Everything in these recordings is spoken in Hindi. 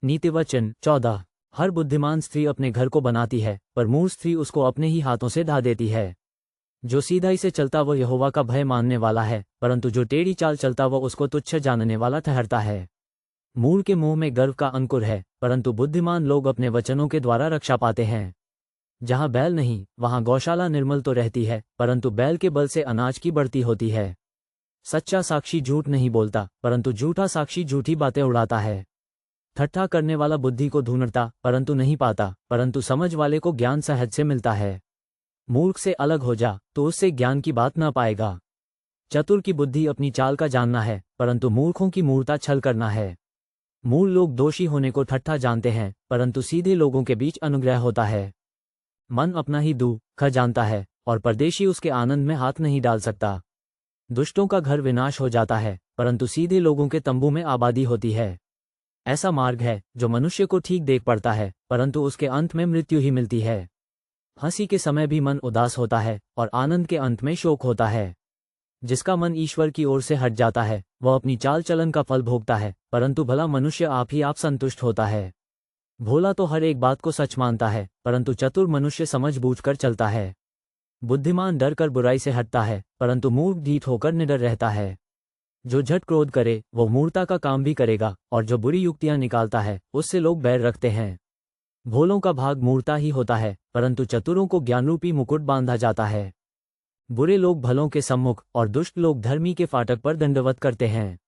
नीतिवचन 14। हर बुद्धिमान स्त्री अपने घर को बनाती है, पर मूर्ख स्त्री उसको अपने ही हाथों से ढा देती है। जो सीधाई से चलता वो यहोवा का भय मानने वाला है, परंतु जो टेढ़ी चाल चलता वो उसको तुच्छ जानने वाला ठहरता है। मूढ़ के मुंह में गर्व का अंकुर है, परंतु बुद्धिमान लोग अपने वचनों के द्वारा रक्षा पाते हैं। जहाँ बैल नहीं वहाँ गौशाला निर्मल तो रहती है, परंतु बैल के बल से अनाज की बढ़ती होती है। सच्चा साक्षी झूठ नहीं बोलता, परंतु झूठा साक्षी झूठी बातें उड़ाता है। ठट्ठा करने वाला बुद्धि को ढूंढता परंतु नहीं पाता, परंतु समझ वाले को ज्ञान सहज से मिलता है। मूर्ख से अलग हो जा तो उससे ज्ञान की बात न पाएगा। चतुर की बुद्धि अपनी चाल का जानना है, परंतु मूर्खों की मूर्खता छल करना है। मूढ़ लोग दोषी होने को ठट्ठा जानते हैं, परंतु सीधे लोगों के बीच अनुग्रह होता है। मन अपना ही दुख जानता है, और परदेशी उसके आनंद में हाथ नहीं डाल सकता। दुष्टों का घर विनाश हो जाता है, परंतु सीधे लोगों के तंबू में आबादी होती है। ऐसा मार्ग है जो मनुष्य को ठीक देख पड़ता है, परंतु उसके अंत में मृत्यु ही मिलती है। हंसी के समय भी मन उदास होता है, और आनंद के अंत में शोक होता है। जिसका मन ईश्वर की ओर से हट जाता है वह अपनी चाल चलन का फल भोगता है, परंतु भला मनुष्य आप ही आप संतुष्ट होता है। भोला तो हर एक बात को सच मानता है, परंतु चतुर मनुष्य समझ बूझकर चलता है। बुद्धिमान डर कर बुराई से हटता है, परंतु मूर्ख ढीठ होकर निडर रहता है। जो झट क्रोध करे वो मूर्खता का काम भी करेगा, और जो बुरी युक्तियां निकालता है उससे लोग बैर रखते हैं। भोलों का भाग मूर्खता ही होता है, परंतु चतुरों को ज्ञानरूपी मुकुट बांधा जाता है। बुरे लोग भलों के सम्मुख और दुष्ट लोग धर्मी के फाटक पर दंडवत करते हैं।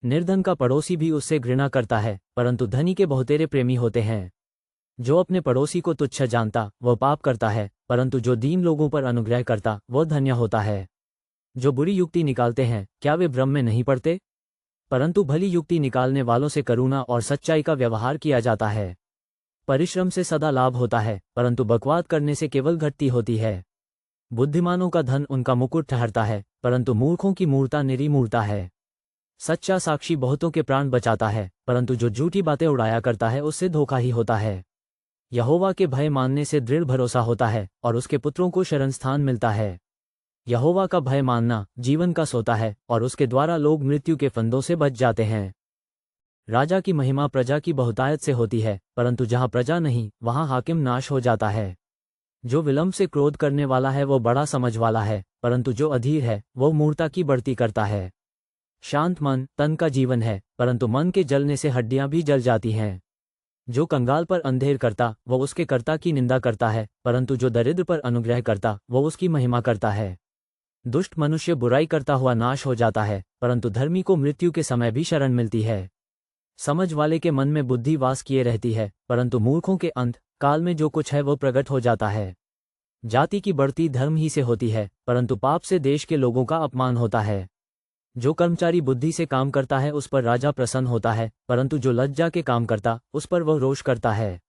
निर्धन का पड़ोसी भी उससे घृणा करता है, परंतु धनी के बहुतेरे प्रेमी होते हैं। जो अपने पड़ोसी को तुच्छ जानता वह पाप करता है, परंतु जो दीन लोगों पर अनुग्रह करता वह धन्य होता है। जो बुरी युक्ति निकालते हैं क्या वे भ्रम में नहीं पड़ते? परंतु भली युक्ति निकालने वालों से करुणा और सच्चाई का व्यवहार किया जाता है। परिश्रम से सदा लाभ होता है, परंतु बकवाद करने से केवल घटती होती है। बुद्धिमानों का धन उनका मुकुट ठहरता है, परंतु मूर्खों की मूर्खता निरी मूर्खता है। सच्चा साक्षी बहुतों के प्राण बचाता है, परंतु जो झूठी बातें उड़ाया करता है उससे धोखा ही होता है। यहोवा के भय मानने से दृढ़ भरोसा होता है, और उसके पुत्रों को शरणस्थान मिलता है। यहोवा का भय मानना जीवन का सोता है, और उसके द्वारा लोग मृत्यु के फंदों से बच जाते हैं। राजा की महिमा प्रजा की बहुतायत से होती है, परंतु जहाँ प्रजा नहीं वहाँ हाकिम नाश हो जाता है। जो विलंब से क्रोध करने वाला है वो बड़ा समझ वाला है, परंतु जो अधीर है वो मूर्खता की बढ़ती करता है। शांत मन तन का जीवन है, परंतु मन के जलने से हड्डियां भी जल जाती हैं। जो कंगाल पर अंधेर करता वो उसके कर्ता की निंदा करता है, परंतु जो दरिद्र पर अनुग्रह करता वो उसकी महिमा करता है। दुष्ट मनुष्य बुराई करता हुआ नाश हो जाता है, परंतु धर्मी को मृत्यु के समय भी शरण मिलती है। समझ वाले के मन में बुद्धि वास किए रहती है, परंतु मूर्खों के अंत काल में जो कुछ है वो प्रकट हो जाता है। जाति की बढ़ती धर्म ही से होती है, परंतु पाप से देश के लोगों का अपमान होता है। जो कर्मचारी बुद्धि से काम करता है उस पर राजा प्रसन्न होता है, परंतु जो लज्जा के काम करता उस पर वह रोष करता है।